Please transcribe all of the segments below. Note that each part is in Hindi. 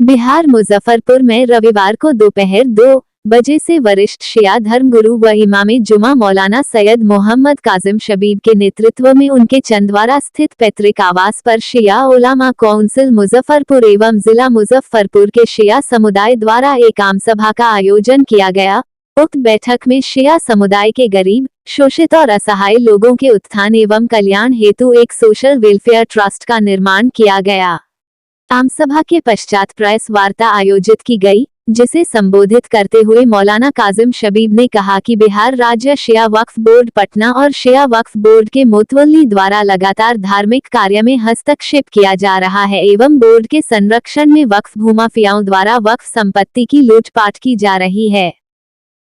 बिहार मुजफ्फरपुर में रविवार को दोपहर 2 बजे से वरिष्ठ शिया धर्मगुरु व इमामे जुमा मौलाना सैयद मोहम्मद काजिम शबीब के नेतृत्व में उनके चंदवारा स्थित पैतृक आवास पर शिया उलामा कौंसिल मुजफ्फरपुर एवं जिला मुजफ्फरपुर के शिया समुदाय द्वारा एक आम सभा का आयोजन किया गया। उक्त बैठक में शिया समुदाय के गरीब, शोषित और असहाय लोगों के उत्थान एवं कल्याण हेतु एक सोशल वेलफेयर ट्रस्ट का निर्माण किया गया। आमसभा के पश्चात प्रेस वार्ता आयोजित की गई, जिसे संबोधित करते हुए मौलाना काजिम शबीब ने कहा कि बिहार राज्य शिया वक्फ बोर्ड पटना और शिया वक्फ बोर्ड के मुतवल्ली द्वारा लगातार धार्मिक कार्य में हस्तक्षेप किया जा रहा है एवं बोर्ड के संरक्षण में वक्फ भूमाफियाओं द्वारा वक्फ संपत्ति की लूटपाट की जा रही है।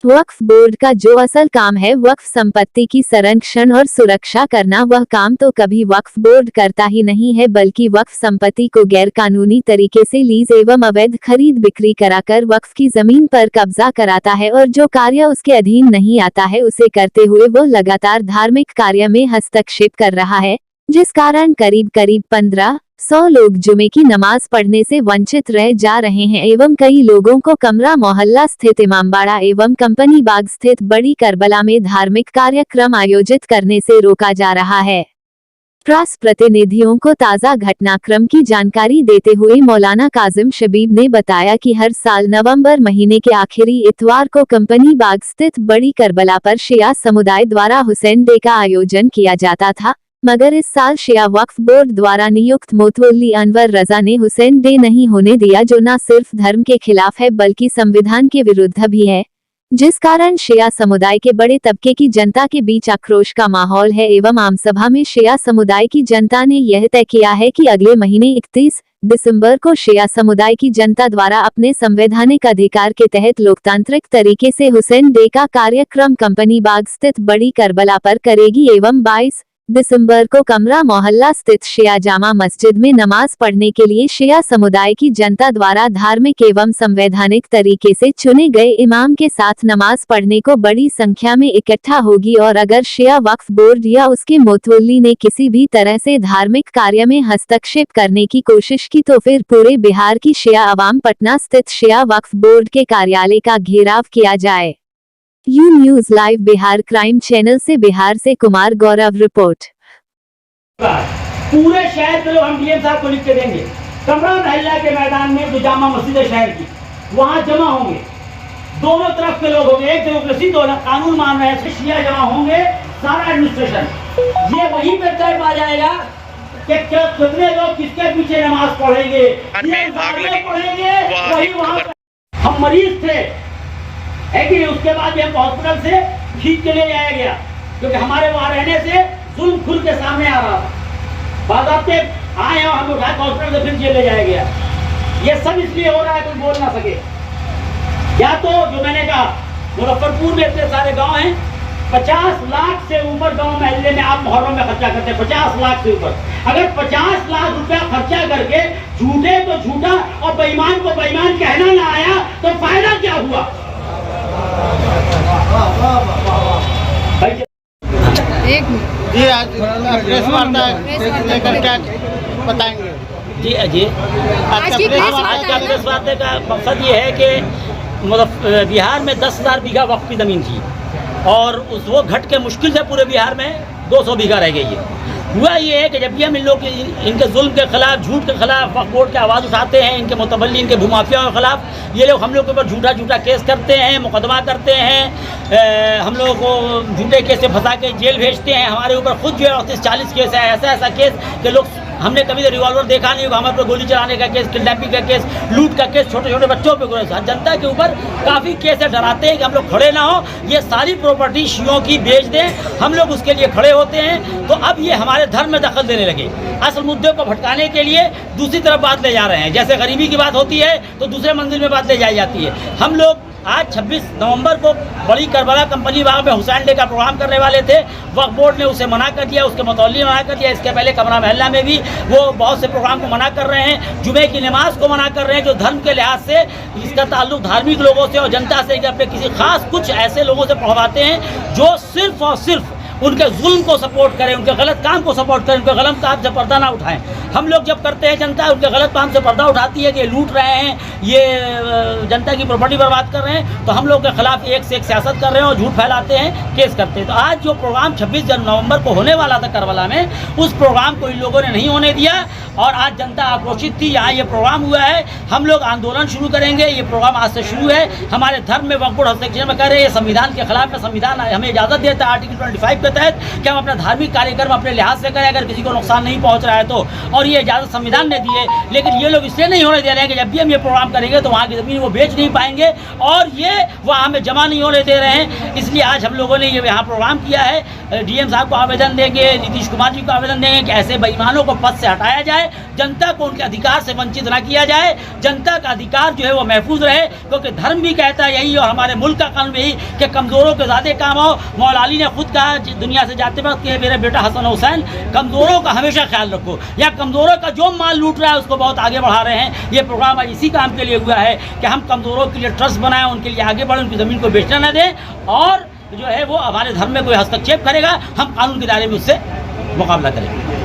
वक्फ बोर्ड का जो असल काम है वक्फ संपत्ति की संरक्षण और सुरक्षा करना, वह काम तो कभी वक्फ बोर्ड करता ही नहीं है, बल्कि वक्फ संपत्ति को गैर कानूनी तरीके से लीज एवं अवैध खरीद बिक्री कराकर वक्फ की जमीन पर कब्जा कराता है और जो कार्य उसके अधीन नहीं आता है उसे करते हुए वो लगातार धार्मिक कार्य में हस्तक्षेप कर रहा है, जिस कारण करीब 1500 लोग जुमे की नमाज पढ़ने से वंचित रह जा रहे हैं एवं कई लोगों को कमरा मोहल्ला स्थित इमामबाड़ा एवं कंपनी बाग स्थित बड़ी करबला में धार्मिक कार्यक्रम आयोजित करने से रोका जा रहा है। प्रेस प्रतिनिधियों को ताज़ा घटनाक्रम की जानकारी देते हुए मौलाना काजिम शबीब ने बताया कि हर साल नवंबर महीने के आखिरी इतवार को कंपनी बाग स्थित बड़ी करबला पर शिया समुदाय द्वारा हुसैन डे का आयोजन किया जाता था, मगर इस साल शिया वक्फ बोर्ड द्वारा नियुक्त मुतवल्ली अनवर रजा ने हुसैन डे नहीं होने दिया, जो न सिर्फ धर्म के खिलाफ है बल्कि संविधान के विरुद्ध भी है, जिस कारण शिया समुदाय के बड़े तबके की जनता के बीच आक्रोश का माहौल है। एवं आमसभा में शिया समुदाय की जनता ने यह तय किया है कि अगले महीने 31 दिसंबर को शिया समुदाय की जनता द्वारा अपने संवैधानिक अधिकार के तहत लोकतांत्रिक तरीके से हुसैन डे का कार्यक्रम कंपनी बाग स्थित बड़ी करबला पर करेगी एवं 22 दिसंबर को कमरा मोहल्ला स्थित शिया जामा मस्जिद में नमाज पढ़ने के लिए शिया समुदाय की जनता द्वारा धार्मिक एवं संवैधानिक तरीके से चुने गए इमाम के साथ नमाज पढ़ने को बड़ी संख्या में इकट्ठा होगी और अगर शिया वक्फ बोर्ड या उसके मुतवल्ली ने किसी भी तरह से धार्मिक कार्य में हस्तक्षेप करने की कोशिश की तो फिर पूरे बिहार की शिया अवाम पटना स्थित शिया वक्फ बोर्ड के कार्यालय का घेराव किया जाए। You news live Bihar crime channel से बिहार से कुमार गौरव रिपोर्ट। पूरे शहर के लोग हम डीएम साहब को लिख के देंगे, कमरा महल्ला के मैदान में जो जामा मस्जिद है शहर की, वहाँ जमा होंगे, दोनों तरफ के लोग होंगे, एक डेमोक्रेसी दो कानून मान रहे हैं, शिया जमा होंगे, सारा एडमिनिस्ट्रेशन ये वहीं पर तय पा जाएगा कि कितने लोग किसके पीछे नमाज पढ़ेंगे, पढ़ेंगे वही वहाँ हम मरीज थे है कि उसके बाद ये हॉस्पिटल से खींच के ले जाया गया क्योंकि हमारे वहाँ रहने से जुल्म खुल के सामने आ रहा था। बाज़ाब्ते आए और हम उठा हॉस्पिटल से फिर जेल ले जाया गया। ये सब इसलिए हो रहा है कोई बोल ना सके। या तो जो मैंने कहा मुजफ्फरपुर में इतने सारे गांव हैं, 50 लाख से ऊपर गांव महल्ले में आप मुहर्रम में खर्चा करते हैं, 50 लाख से ऊपर। अगर 50 लाख रुपया खर्चा करके झूठे को झूठा और बेईमान को बेईमान कहना ना आया तो फायदा क्या हुआ? जी आज प्रेस वार्ता लेकर क्या बताएंगे? जी अजय, आज का प्रेस वार्ता का मकसद ये है कि बिहार में 10,000 बीघा वक्फ की ज़मीन थी और वो घट के मुश्किल से पूरे बिहार में 200 बीघा रह गई है। हुआ ये है कि जब भी हम इन लोग इनके जुल्म के खिलाफ, झूठ के खिलाफ वक्फ बोर्ड की आवाज़ उठाते हैं, इनके मुतवल्ली, इनके भूमाफियाओं के खिलाफ, ये लोग हम लोग के ऊपर झूठा केस करते हैं, मुकदमा करते हैं, हम लोग को झूठे केस से फंसा के जेल भेजते हैं। हमारे ऊपर खुद जो है 40 केस है, ऐसा केस कि लोग हमने कभी तो रिवॉल्वर देखा नहीं होगा, हमारे पर गोली चलाने का केस, किडनैपिंग का केस, लूट का केस, छोटे छोटे बच्चों पे, जनता के ऊपर काफ़ी केस है। डराते हैं कि हम लोग खड़े ना हो, ये सारी प्रॉपर्टी शियों की बेच दें, हम लोग उसके लिए खड़े होते हैं। तो अब ये हमारे धर्म में दखल देने लगे, असल मुद्दे को भटकाने के लिए दूसरी तरफ बात ले जा रहे हैं। जैसे गरीबी की बात होती है तो दूसरे मंजिल में बात ले जाई जाती है। हम लोग आज 26 नवंबर को बड़ी करबला कंपनी बाग में हुसैन डे का प्रोग्राम करने वाले थे, वक्फ बोर्ड ने उसे मना कर दिया, उसके मुतवल्ली ने मना कर दिया। इसके पहले कमरा महल्ला में भी वो बहुत से प्रोग्राम को मना कर रहे हैं, जुमे की नमाज को मना कर रहे हैं, जो धर्म के लिहाज से इसका ताल्लुक धार्मिक लोगों से और जनता से, अपने किसी खास कुछ ऐसे लोगों से पढ़वाते हैं जो सिर्फ और सिर्फ उनके जुल्म को सपोर्ट करें, उनके गलत काम को सपोर्ट करें, उनके गलत काम से पर्दा ना उठाएं। हम लोग जब करते हैं, जनता उनके गलत काम से पर्दा उठाती है कि लूट रहे हैं, ये जनता की प्रॉपर्टी बर्बाद कर रहे हैं, तो हम लोग के खिलाफ एक से एक सियासत कर रहे हैं और झूठ फैलाते हैं, केस करते हैं। तो आज जो प्रोग्राम 26 नवंबर को होने वाला था करबला में, उस प्रोग्राम को इन लोगों ने नहीं होने दिया और आज जनता आक्रोशित थी। यहाँ ये प्रोग्राम हुआ है, हम लोग आंदोलन शुरू करेंगे। ये प्रोग्राम आज से शुरू है। हमारे धर्म में वक्फ बोर्ड हस्ताक्षर में कह रहे हैं ये संविधान के खिलाफ है। संविधान हमें इजाज़त देता है आर्टिकल 25 के तहत कि हम अपना धार्मिक कार्यक्रम अपने लिहाज से करें, अगर किसी को नुकसान नहीं पहुँच रहा है तो। और ये इजाज़त संविधान ने दी है, लेकिन ये लोग इसलिए नहीं होने दे रहे हैं कि जब भी हम ये प्रोग्राम करेंगे तो वहाँ की ज़मीन वो बेच नहीं पाएंगे और ये वहाँ हमें जमा नहीं होने दे रहे हैं। इसलिए आज हम लोगों ने ये यहाँ प्रोग्राम किया है। डीएम साहब को आवेदन देंगे, नीतीश कुमार जी को आवेदन देंगे कि ऐसे बेईमानों को पद से हटाया जाए, जनता को उनके अधिकार से वंचित ना किया जाए, जनता का अधिकार जो है वो महफूज रहे, क्योंकि धर्म भी कहता है यही और हमारे मुल्क का कानून यही कि कमज़ोरों के ज़्यादा काम हो। मौला अली ने खुद कहा दुनिया से जाते वक्त कि मेरे बेटा हसन हुसैन, कमज़ोरों का हमेशा ख्याल रखो, या कमज़ोरों का जो माल लूट रहा है उसको बहुत आगे बढ़ा रहे हैं। ये प्रोग्राम इसी काम के लिए हुआ है कि हम कमज़ोरों के लिए ट्रस्ट बनाएं, उनके लिए आगे बढ़ें, उनकी ज़मीन को बेचना न दें और जो है वो हमारे धर्म में कोई हस्तक्षेप करेगा हम कानून के दायरे में उससे मुकाबला करेंगे।